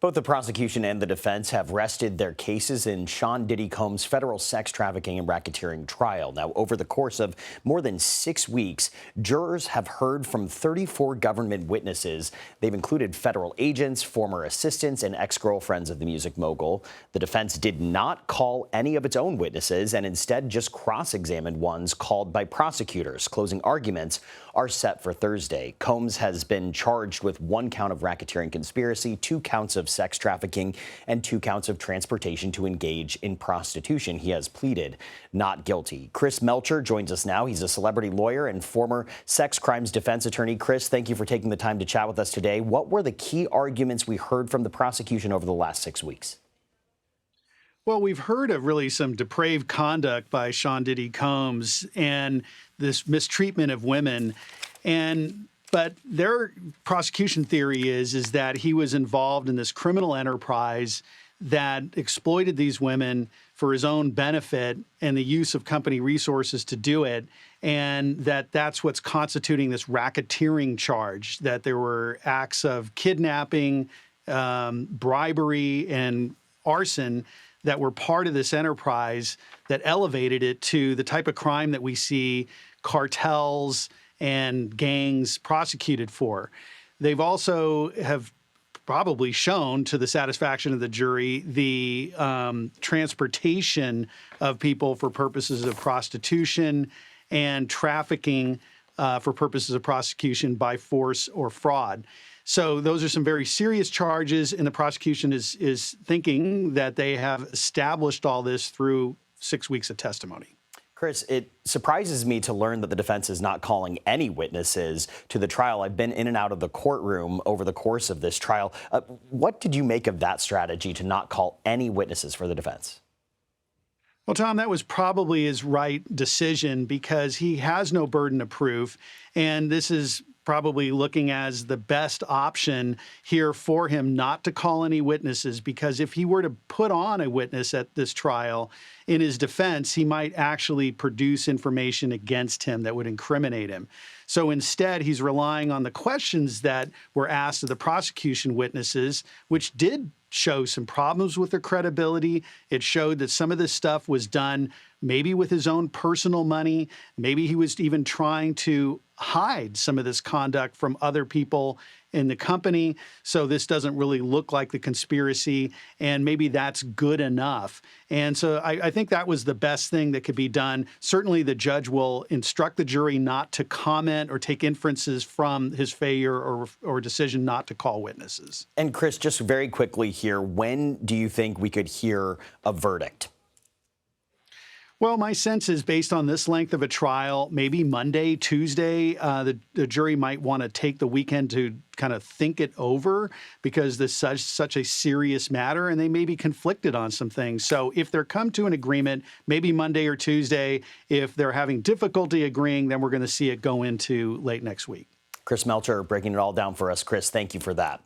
Both the prosecution and the defense have rested their cases in Sean Diddy Combs' federal sex trafficking and racketeering trial. Now, over the course of more than 6 weeks, jurors have heard from 34 government witnesses. They've included federal agents, former assistants, and ex-girlfriends of the music mogul. The defense did not call any of its own witnesses and instead just cross-examined ones called by prosecutors. Closing arguments are set for Thursday. Combs has been charged with 1 count of racketeering conspiracy, 2 counts of sex trafficking, and 2 counts of transportation to engage in prostitution. He has pleaded not guilty. Chris Melcher joins us now. He's a celebrity lawyer and former sex crimes defense attorney. Chris, thank you for taking the time to chat with us today. What were the key arguments we heard from the prosecution over the last 6 weeks? Well, we've heard of really some depraved conduct by Sean Diddy Combs and this mistreatment of women. But their prosecution theory is that he was involved in this criminal enterprise that exploited these women for his own benefit and the use of company resources to do it, and that's what's constituting this racketeering charge, that there were acts of kidnapping, bribery, and arson that were part of this enterprise that elevated it to the type of crime that we see cartels and gangs prosecuted for. They've also have probably shown, to the satisfaction of the jury, the transportation of people for purposes of prostitution and trafficking for purposes of prosecution by force or fraud. So those are some very serious charges, and the prosecution is thinking that they have established all this through 6 weeks of testimony. Chris, it surprises me to learn that the defense is not calling any witnesses to the trial. I've been in and out of the courtroom over the course of this trial. What did you make of that strategy to not call any witnesses for the defense? Well, Tom, that was probably his right decision because he has no burden of proof, and this is probably looking as the best option here for him not to call any witnesses, because if he were to put on a witness at this trial in his defense, he might actually produce information against him that would incriminate him. So instead, he's relying on the questions that were asked of the prosecution witnesses, which did show some problems with their credibility. It showed that some of this stuff was done maybe with his own personal money. Maybe he was even trying to hide some of this conduct from other people in the company. So this doesn't really look like the conspiracy, and maybe that's good enough. And so I think that was the best thing that could be done. Certainly the judge will instruct the jury not to comment or take inferences from his failure or decision not to call witnesses. And Chris, just very quickly here, when do you think we could hear a verdict? Well, my sense is based on this length of a trial, maybe Monday, Tuesday, the jury might want to take the weekend to kind of think it over, because this is such a serious matter and they may be conflicted on some things. So if they're come to an agreement, maybe Monday or Tuesday. If they're having difficulty agreeing, then we're going to see it go into late next week. Chris Melcher breaking it all down for us. Chris, thank you for that.